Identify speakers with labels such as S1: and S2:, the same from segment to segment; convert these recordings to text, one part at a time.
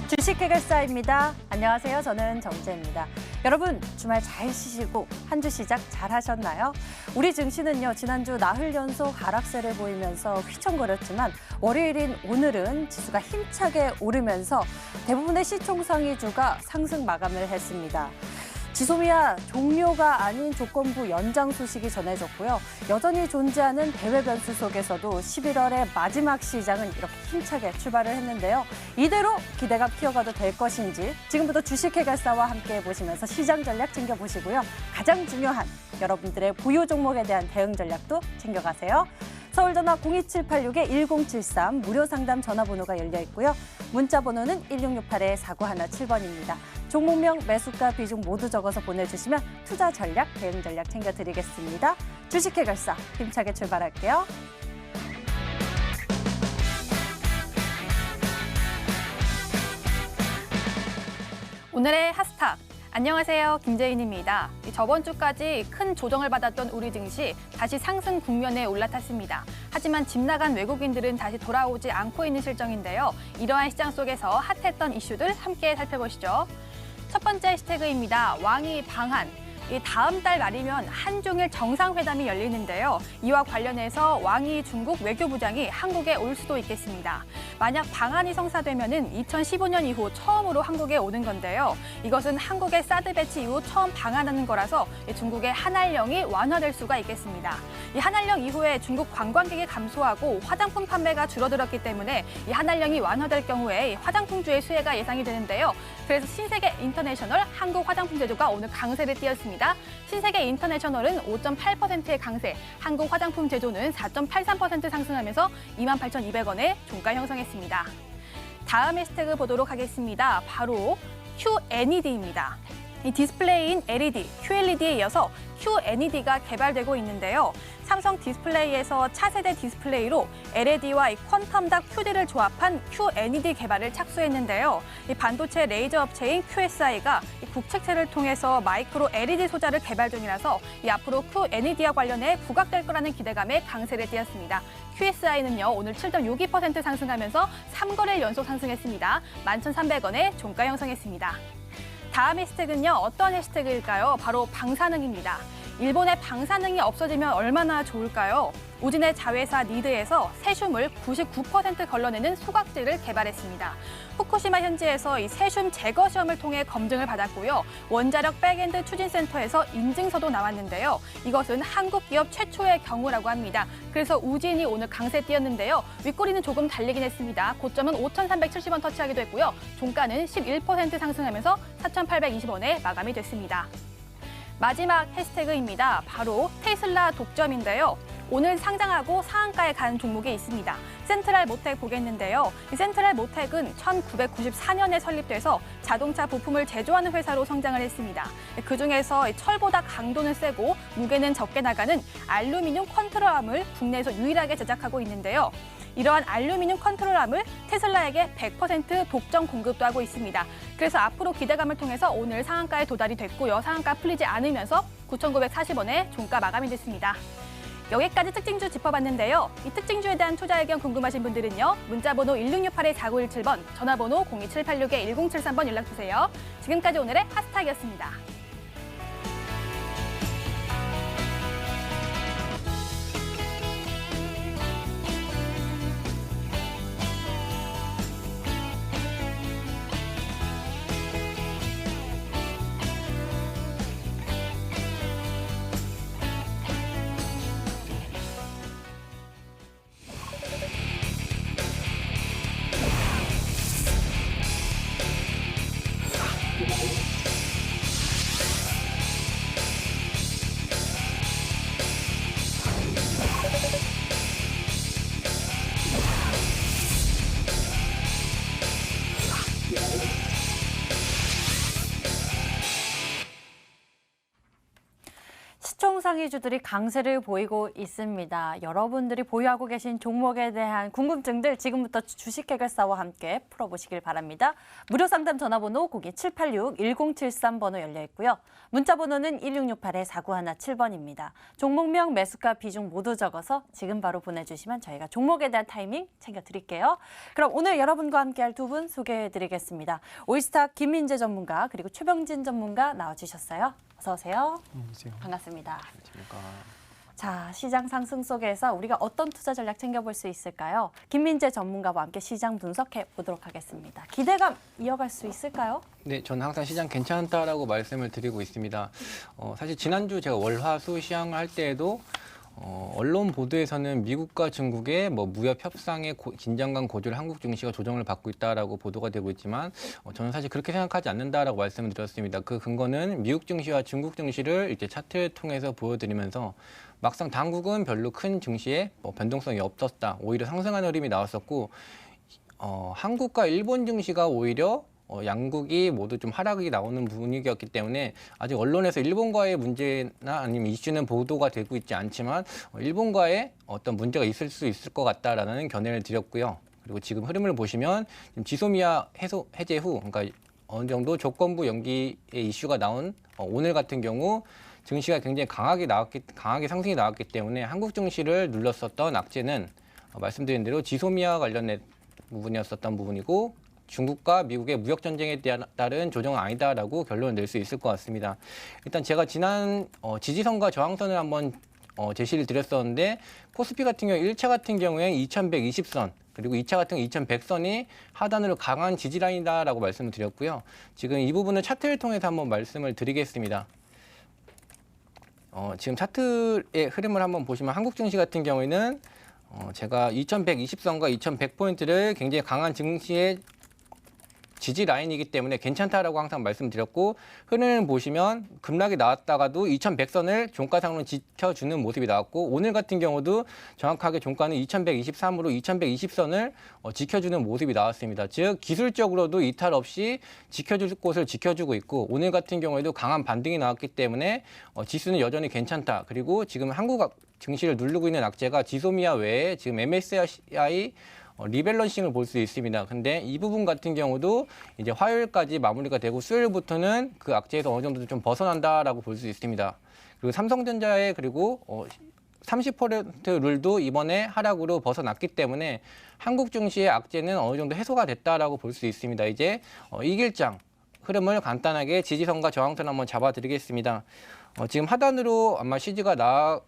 S1: 주식해결사입니다. 안녕하세요. 저는 정재입니다. 여러분 주말 잘 쉬시고 한 주 시작 잘 하셨나요? 우리 증시는요 지난주 나흘 연속 하락세를 보이면서 휘청거렸지만 월요일인 오늘은 지수가 힘차게 오르면서 대부분의 시총상위주가 상승 마감을 했습니다. 지소미아 종료가 아닌 조건부 연장 소식이 전해졌고요. 여전히 존재하는 대외 변수 속에서도 11월의 마지막 시장은 이렇게 힘차게 출발을 했는데요. 이대로 기대가 키워가도 될 것인지 지금부터 주식해결사와 함께 보시면서 시장 전략 챙겨보시고요. 가장 중요한 여러분들의 보유 종목에 대한 대응 전략도 챙겨가세요. 서울전화 02786-1073 무료 상담 전화번호가 열려 있고요. 문자 번호는 1668-4917번입니다. 종목명, 매수가, 비중 모두 적어서 보내주시면 투자 전략, 대응 전략 챙겨드리겠습니다. 주식해결사 힘차게 출발할게요.
S2: 오늘의 핫스탑. 안녕하세요. 김재인입니다. 저번 주까지 큰 조정을 받았던 우리 증시 다시 상승 국면에 올라탔습니다. 하지만 집 나간 외국인들은 다시 돌아오지 않고 있는 실정인데요. 이러한 시장 속에서 핫했던 이슈들 함께 살펴보시죠. 첫 번째 해시태그입니다. 왕이 방한. 다음 달 말이면 한중일 정상회담이 열리는데요. 이와 관련해서 왕이 중국 외교부장이 한국에 올 수도 있겠습니다. 만약 방한이 성사되면은 2015년 이후 처음으로 한국에 오는 건데요. 이것은 한국의 사드 배치 이후 처음 방한하는 거라서 중국의 한한령이 완화될 수가 있겠습니다. 이 한한령 이후에 중국 관광객이 감소하고 화장품 판매가 줄어들었기 때문에 이 한한령이 완화될 경우에 화장품주의 수혜가 예상이 되는데요. 그래서 신세계 인터내셔널 한국 화장품 제조가 오늘 강세를 띄었습니다. 신세계 인터내셔널은 5.8%의 강세, 한국 화장품 제조는 4.83% 상승하면서 28,200원에 종가 형성했습니다. 다음 해시태그 보도록 하겠습니다. 바로 QNED입니다. 이 디스플레이인 LED, QLED에 이어서 QNED가 개발되고 있는데요. 삼성 디스플레이에서 차세대 디스플레이로 LED와 이 퀀텀 닷 QD를 조합한 QNED 개발을 착수했는데요. 이 반도체 레이저 업체인 QSI가 이 국책체를 통해서 마이크로 LED 소자를 개발 중이라서 이 앞으로 QNED와 관련해 부각될 거라는 기대감에 강세를 띄었습니다. QSI는요 오늘 7.62% 상승하면서 3거래일 연속 상승했습니다. 11,300원에 종가 형성했습니다. 다음 해시태그는요. 어떤 해시태그일까요? 바로 방사능입니다. 일본의 방사능이 없어지면 얼마나 좋을까요? 우진의 자회사 니드에서 세슘을 99% 걸러내는 소각제를 개발했습니다. 후쿠시마 현지에서 이 세슘 제거 시험을 통해 검증을 받았고요. 원자력 백엔드 추진센터에서 인증서도 나왔는데요. 이것은 한국 기업 최초의 경우라고 합니다. 그래서 우진이 오늘 강세 띄었는데요. 윗꼬리는 조금 달리긴 했습니다. 고점은 5,370원 터치하기도 했고요. 종가는 11% 상승하면서 4,820원에 마감이 됐습니다. 마지막 해시태그입니다. 바로 테슬라 독점인데요. 오늘 상장하고 상한가에 간 종목이 있습니다. 센트럴 모텍 보겠는데요. 이 센트럴 모텍은 1994년에 설립돼서 자동차 부품을 제조하는 회사로 성장을 했습니다. 그중에서 철보다 강도는 세고 무게는 적게 나가는 알루미늄 컨트롤암을 국내에서 유일하게 제작하고 있는데요. 이러한 알루미늄 컨트롤암을 테슬라에게 100% 독점 공급도 하고 있습니다. 그래서 앞으로 기대감을 통해서 오늘 상한가에 도달이 됐고요. 상한가 풀리지 않으면서 9,940원에 종가 마감이 됐습니다. 여기까지 특징주 짚어봤는데요. 이 특징주에 대한 투자 의견 궁금하신 분들은요. 문자번호 1668-4917번, 전화번호 02786-1073번 연락주세요. 지금까지 오늘의 핫스탁이었습니다.
S1: 상위주들이 강세를 보이고 있습니다. 여러분들이 보유하고 계신 종목에 대한 궁금증들 지금부터 주식 해결사와 함께 풀어보시길 바랍니다. 무료 상담 전화번호 02-786-1073번호 열려 있고요. 문자 번호는 1668-4917번입니다. 종목명, 매수가, 비중 모두 적어서 지금 바로 보내주시면 저희가 종목에 대한 타이밍 챙겨드릴게요. 그럼 오늘 여러분과 함께할 두 분 소개해드리겠습니다. 오이스타 김민재 전문가 그리고 최병진 전문가 나와주셨어요. 어서 오세요.
S3: 안녕하세요.
S1: 반갑습니다.
S3: 안녕하십니까.
S1: 자, 시장 상승 속에서 우리가 어떤 투자 전략 챙겨볼 수 있을까요? 김민재 전문가와 함께 시장 분석해 보도록 하겠습니다. 기대감 이어갈 수 있을까요?
S3: 네, 저는 항상 시장 괜찮다라고 말씀을 드리고 있습니다. 사실 지난주 제가 월화수 시황을 할 때에도 언론 보도에서는 미국과 중국의 무역 협상의 긴장감 고조를 한국 증시가 조정을 받고 있다라고 보도가 되고 있지만 저는 사실 그렇게 생각하지 않는다라고 말씀을 드렸습니다. 그 근거는 미국 증시와 중국 증시를 이제 차트를 통해서 보여드리면서 막상 당국은 별로 큰 증시에 변동성이 없었다. 오히려 상승하는 흐름이 나왔었고 한국과 일본 증시가 오히려 양국이 모두 좀 하락이 나오는 분위기였기 때문에 아직 언론에서 일본과의 문제나 아니면 이슈는 보도가 되고 있지 않지만 일본과의 어떤 문제가 있을 수 있을 것 같다라는 견해를 드렸고요. 그리고 지금 흐름을 보시면 지소미아 해제 후, 그러니까 어느 정도 조건부 연기의 이슈가 나온 오늘 같은 경우 증시가 굉장히 강하게 상승이 나왔기 때문에 한국 증시를 눌렀었던 악재는 말씀드린 대로 지소미아 관련된 부분이었었던 부분이고 중국과 미국의 무역 전쟁에 따른 조정은 아니다라고 결론을 낼 수 있을 것 같습니다. 일단 제가 지난 지지선과 저항선을 한번 제시를 드렸었는데 코스피 같은 경우 1차 같은 경우에 2120선 그리고 2차 같은 경우 2100선이 하단으로 강한 지지 라인이다라고 말씀을 드렸고요. 지금 이 부분은 차트를 통해서 한번 말씀을 드리겠습니다. 지금 차트의 흐름을 한번 보시면 한국 증시 같은 경우에는 제가 2120선과 2100포인트를 굉장히 강한 증시의 지지 라인이기 때문에 괜찮다라고 항상 말씀드렸고 흐름을 보시면 급락이 나왔다가도 2100선을 종가상으로 지켜주는 모습이 나왔고 오늘 같은 경우도 정확하게 종가는 2123으로 2120선을 지켜주는 모습이 나왔습니다. 즉 기술적으로도 이탈 없이 지켜줄 곳을 지켜주고 있고 오늘 같은 경우에도 강한 반등이 나왔기 때문에 지수는 여전히 괜찮다. 그리고 지금 한국 증시를 누르고 있는 악재가 지소미아 외에 지금 MSCI 리밸런싱을 볼 수 있습니다. 근데 이 부분 같은 경우도 이제 화요일까지 마무리가 되고 수요일부터는 그 악재에서 어느 정도 좀 벗어난다라고 볼 수 있습니다. 그리고 삼성전자의 그리고 30% 룰도 이번에 하락으로 벗어났기 때문에 한국 증시의 악재는 어느 정도 해소가 됐다라고 볼 수 있습니다. 이제 이길장 흐름을 간단하게 지지선과 저항선 한번 잡아드리겠습니다. 지금 하단으로 아마 CG가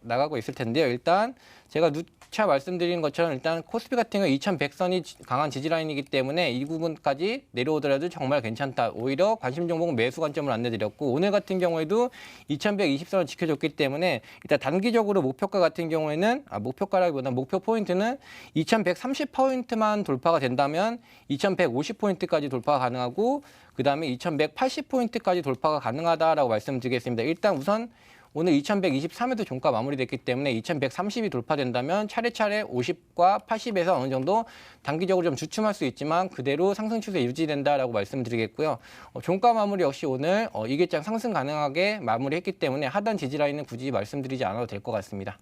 S3: 나가고 있을 텐데요. 일단 제가 누차 말씀드린 것처럼 일단 코스피 같은 경우 2100선이 강한 지지 라인이기 때문에 이 부분까지 내려오더라도 정말 괜찮다. 오히려 관심 종목은 매수 관점을 안내드렸고 오늘 같은 경우에도 2120선을 지켜줬기 때문에 일단 단기적으로 목표가 같은 경우에는 목표가라기보다 목표 포인트는 2130포인트만 돌파가 된다면 2150포인트까지 돌파가 가능하고 그 다음에 2180포인트까지 돌파가 가능하다라고 말씀드리겠습니다. 일단 우선 오늘 2123에도 종가 마무리됐기 때문에 2130이 돌파된다면 차례차례 50과 80에서 어느 정도 단기적으로 좀 주춤할 수 있지만 그대로 상승 추세 유지된다라고 말씀드리겠고요. 종가 마무리 역시 오늘 이길장 상승 가능하게 마무리했기 때문에 하단 지지 라인은 굳이 말씀드리지 않아도 될 것 같습니다.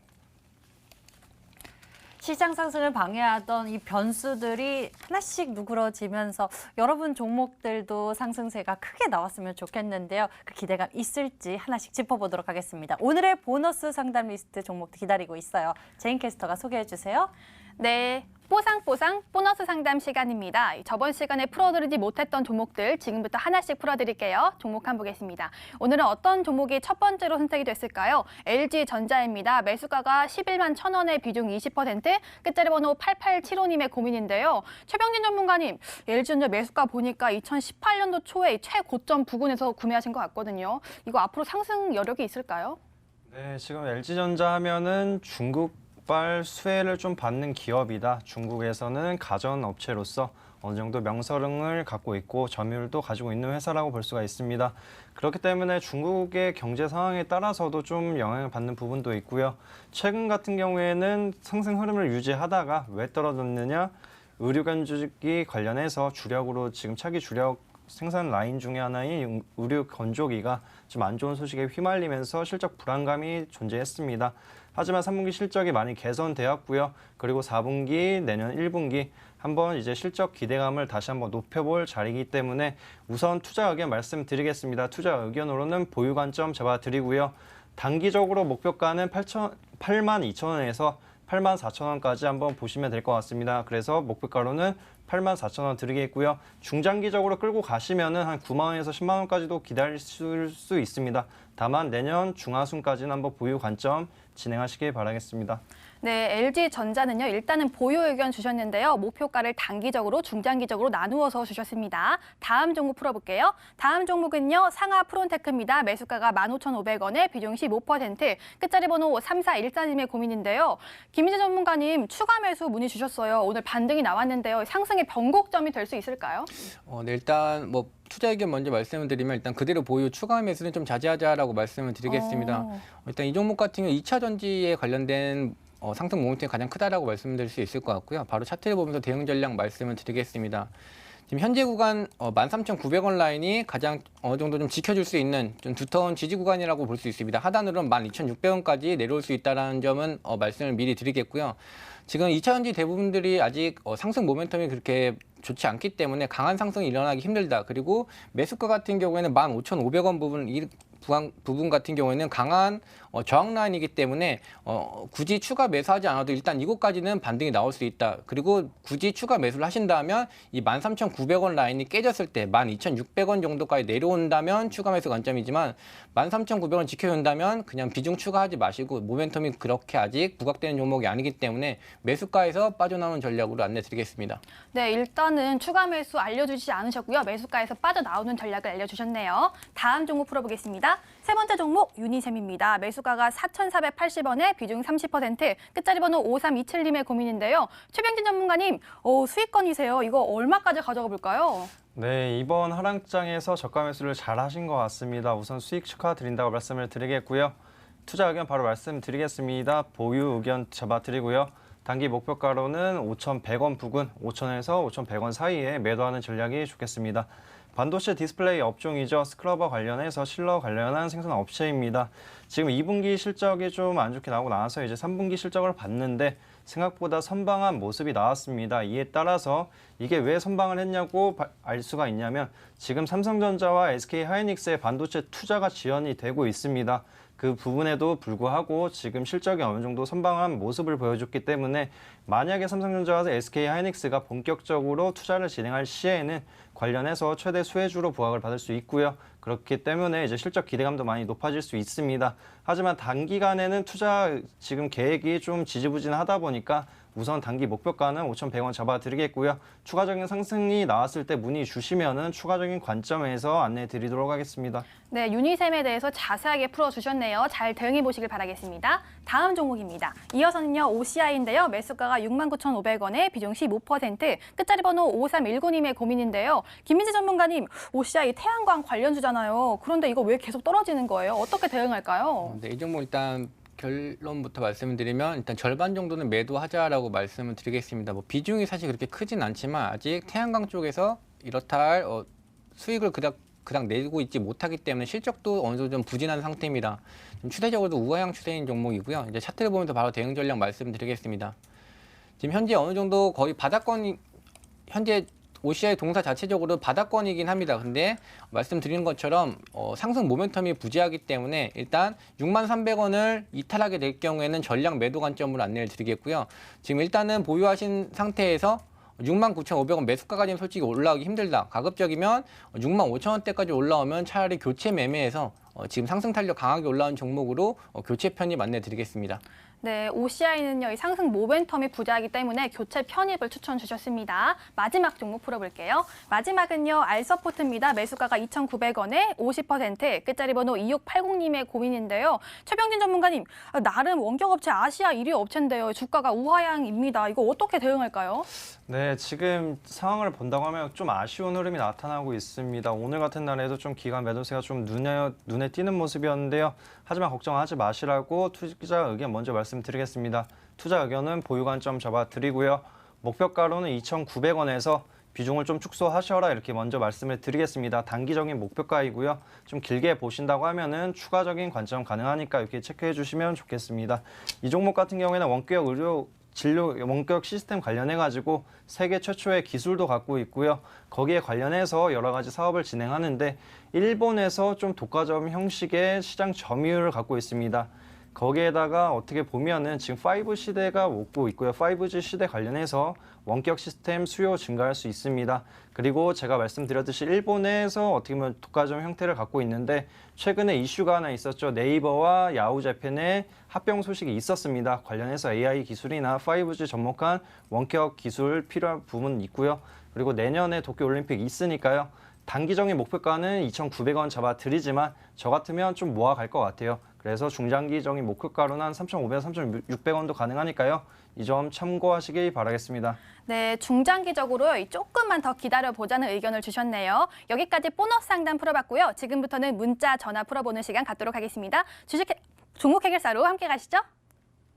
S1: 시장 상승을 방해하던 이 변수들이 하나씩 누그러지면서 여러분 종목들도 상승세가 크게 나왔으면 좋겠는데요. 그 기대감 있을지 하나씩 짚어보도록 하겠습니다. 오늘의 보너스 상담 리스트 종목도 기다리고 있어요. 제인 캐스터가 소개해 주세요.
S2: 네, 뽀상뽀상 보너스 상담 시간입니다. 저번 시간에 풀어드리지 못했던 종목들 지금부터 하나씩 풀어드릴게요. 종목 한번 보겠습니다. 오늘은 어떤 종목이 첫 번째로 선택이 됐을까요? LG전자입니다. 매수가가 11만 1,000원에 비중 20%, 끝자리 번호 8875님의 고민인데요. 최병진 전문가님, LG전자 매수가 보니까 2018년도 초에 최고점 부근에서 구매하신 것 같거든요. 이거 앞으로 상승 여력이 있을까요?
S4: 네, 지금 LG전자 하면은 중국발 수혜를 좀 받는 기업이다. 중국에서는 가전업체로서 어느 정도 명성을 갖고 있고 점유율도 가지고 있는 회사라고 볼 수가 있습니다. 그렇기 때문에 중국의 경제 상황에 따라서도 좀 영향을 받는 부분도 있고요. 최근 같은 경우에는 상승 흐름을 유지하다가 왜 떨어졌느냐? 의료견주기 관련해서 주력으로 지금 차기 주력 생산 라인 중에 하나인 의류 건조기가 좀 안 좋은 소식에 휘말리면서 실적 불안감이 존재했습니다. 하지만 3분기 실적이 많이 개선되었고요. 그리고 4분기, 내년 1분기 한번 이제 실적 기대감을 다시 한번 높여볼 자리이기 때문에 우선 투자 의견 말씀드리겠습니다. 투자 의견으로는 보유 관점 잡아드리고요. 단기적으로 목표가는 82,000원에서 84,000원까지 한번 보시면 될 것 같습니다. 그래서 목표가로는 84,000원 드리겠고요. 중장기적으로 끌고 가시면은 한 9만 원에서 10만 원까지도 기다릴 수 있습니다. 다만 내년 중하순까지는 한번 보유 관점 진행하시길 바라겠습니다.
S2: 네, LG전자는요. 일단은 보유 의견 주셨는데요. 목표가를 단기적으로, 중장기적으로 나누어서 주셨습니다. 다음 종목 풀어볼게요. 다음 종목은요. 상하 프론테크입니다. 매수가가 15,500원에 비중 15%, 끝자리 번호 3414님의 고민인데요. 김희재 전문가님, 추가 매수 문의 주셨어요. 오늘 반등이 나왔는데요. 상승의 변곡점이 될 수 있을까요?
S3: 네, 일단 뭐 투자 의견 먼저 말씀을 드리면 일단 그대로 보유 추가 매수는 좀 자제하자라고 말씀을 드리겠습니다. 일단 이 종목 같은 경우 2차 전지에 관련된 상승 모멘텀이 가장 크다라고 말씀드릴 수 있을 것 같고요. 바로 차트를 보면서 대응 전략 말씀을 드리겠습니다. 지금 현재 구간 13,900원 라인이 가장 어느 정도 좀 지켜줄 수 있는 좀 두터운 지지 구간이라고 볼 수 있습니다. 하단으로는 12,600원까지 내려올 수 있다는 점은 말씀을 미리 드리겠고요. 지금 2차 전지 대부분들이 아직 상승 모멘텀이 그렇게 좋지 않기 때문에 강한 상승이 일어나기 힘들다. 그리고 매수가 같은 경우에는 15,500원 부분 같은 경우에는 강한 저항 라인이기 때문에 굳이 추가 매수하지 않아도 일단 이곳까지는 반등이 나올 수 있다. 그리고 굳이 추가 매수를 하신다면 이 13,900원 라인이 깨졌을 때 12,600원 정도까지 내려온다면 추가 매수 관점이지만 13,900원 지켜준다면 그냥 비중 추가하지 마시고 모멘텀이 그렇게 아직 부각되는 종목이 아니기 때문에 매수가에서 빠져나오는 전략으로 안내드리겠습니다.
S2: 네, 일단은 추가 매수 알려주시지 않으셨고요. 매수가에서 빠져나오는 전략을 알려주셨네요. 다음 종목 풀어보겠습니다. 세 번째 종목 유니셈입니다. 매수가가 4,480원에 비중 30%, 끝자리 번호 5327님의 고민인데요. 최병진 전문가님, 수익권이세요. 이거 얼마까지 가져가 볼까요?
S4: 네, 이번 하락장에서 저가 매수를 잘 하신 것 같습니다. 우선 수익 축하드린다고 말씀을 드리겠고요. 투자 의견 바로 말씀드리겠습니다. 보유 의견 잡아드리고요. 단기 목표가로는 5,100원 부근, 5,000에서 5,100원 사이에 매도하는 전략이 좋겠습니다. 반도체 디스플레이 업종이죠. 스크러버 관련해서 실러 관련한 생산 업체입니다. 지금 2분기 실적이 좀 안 좋게 나오고 나서 이제 3분기 실적을 봤는데 생각보다 선방한 모습이 나왔습니다. 이에 따라서 이게 왜 선방을 했냐고 알 수가 있냐면 지금 삼성전자와 SK하이닉스의 반도체 투자가 지연이 되고 있습니다. 그 부분에도 불구하고 지금 실적이 어느 정도 선방한 모습을 보여줬기 때문에 만약에 삼성전자와 SK하이닉스가 본격적으로 투자를 진행할 시에는 관련해서 최대 수혜주로 부각을 받을 수 있고요. 그렇기 때문에 이제 실적 기대감도 많이 높아질 수 있습니다. 하지만 단기간에는 투자 지금 계획이 좀 지지부진하다 보니까 우선 단기 목표가는 5,100원 잡아드리겠고요. 추가적인 상승이 나왔을 때 문의 주시면은 추가적인 관점에서 안내해 드리도록 하겠습니다.
S2: 네, 유니셈에 대해서 자세하게 풀어주셨네요. 잘 대응해 보시길 바라겠습니다. 다음 종목입니다. 이어서는요, OCI인데요. 매수가가 69,500원에 비중 15%, 끝자리 번호 5319님의 고민인데요. 김민지 전문가님, OCI 태양광 관련주잖아요. 그런데 이거 왜 계속 떨어지는 거예요? 어떻게 대응할까요?
S3: 네, 이 종목 일단 결론부터 말씀드리면 일단 절반 정도는 매도하자라고 말씀을 드리겠습니다. 뭐 비중이 사실 그렇게 크진 않지만 아직 태양광 쪽에서 이렇다 할 수익을 그닥 내고 있지 못하기 때문에 실적도 어느 정도 좀 부진한 상태입니다. 좀 추세적으로도 우하향 추세인 종목이고요. 이제 차트를 보면서 바로 대응 전략 말씀드리겠습니다. 지금 현재 어느 정도 거의 바닥권 현재 OCI 동사 자체적으로 바닥권이긴 합니다. 근데 말씀드린 것처럼 상승 모멘텀이 부재하기 때문에 일단 63,300원을 이탈하게 될 경우에는 전략 매도 관점으로 안내를 드리겠고요. 지금 일단은 보유하신 상태에서 69,500원 매수가까지는 솔직히 올라가기 힘들다. 가급적이면 65,000원대까지 올라오면 차라리 교체 매매해서 지금 상승 탄력 강하게 올라온 종목으로 교체 편입 안내드리겠습니다.
S2: 네, OCI는요, 이 상승 모멘텀이 부재하기 때문에 교체 편입을 추천 주셨습니다. 마지막 종목 풀어볼게요. 마지막은요, 알서포트입니다. 매수가가 2,900원에 50%, 끝자리 번호 2680님의 고민인데요. 최병진 전문가님, 나름 원격업체 아시아 1위 업체인데요. 주가가 우하향입니다. 이거 어떻게 대응할까요?
S4: 네, 지금 상황을 본다고 하면 좀 아쉬운 흐름이 나타나고 있습니다. 오늘 같은 날에도 좀 기관 매도세가 좀 눈에 띄는 모습이었는데요. 하지만 걱정하지 마시라고 투자 의견 먼저 말씀드리겠습니다. 투자 의견은 보유 관점 잡아드리고요. 목표가로는 2,900원에서 비중을 좀 축소하셔라 이렇게 먼저 말씀을 드리겠습니다. 단기적인 목표가이고요. 좀 길게 보신다고 하면은 추가적인 관점 가능하니까 이렇게 체크해 주시면 좋겠습니다. 이 종목 같은 경우에는 원격 의료 진료 원격 시스템 관련해 가지고 세계 최초의 기술도 갖고 있고요. 거기에 관련해서 여러 가지 사업을 진행하는데 일본에서 좀 독과점 형식의 시장 점유율을 갖고 있습니다. 거기에다가 어떻게 보면은 지금 5 시대가 오고 있고요. 5G 시대 관련해서 원격 시스템 수요 증가할 수 있습니다. 그리고 제가 말씀드렸듯이 일본에서 어떻게 보면 독과점 형태를 갖고 있는데 최근에 이슈가 하나 있었죠. 네이버와 야후재팬의 합병 소식이 있었습니다. 관련해서 AI 기술이나 5G 접목한 원격 기술 필요한 부분 있고요. 그리고 내년에 도쿄올림픽 있으니까요. 단기적인 목표가는 2,900원 잡아드리지만 저 같으면 좀 모아갈 것 같아요. 그래서 중장기적인 목표가로는 한 3,500원, 3,600원도 가능하니까요. 이 점 참고하시기 바라겠습니다.
S2: 네, 중장기적으로 조금만 더 기다려보자는 의견을 주셨네요. 여기까지 보너스 상담 풀어봤고요. 지금부터는 문자, 전화 풀어보는 시간 갖도록 하겠습니다. 종목 해결사로 함께 가시죠.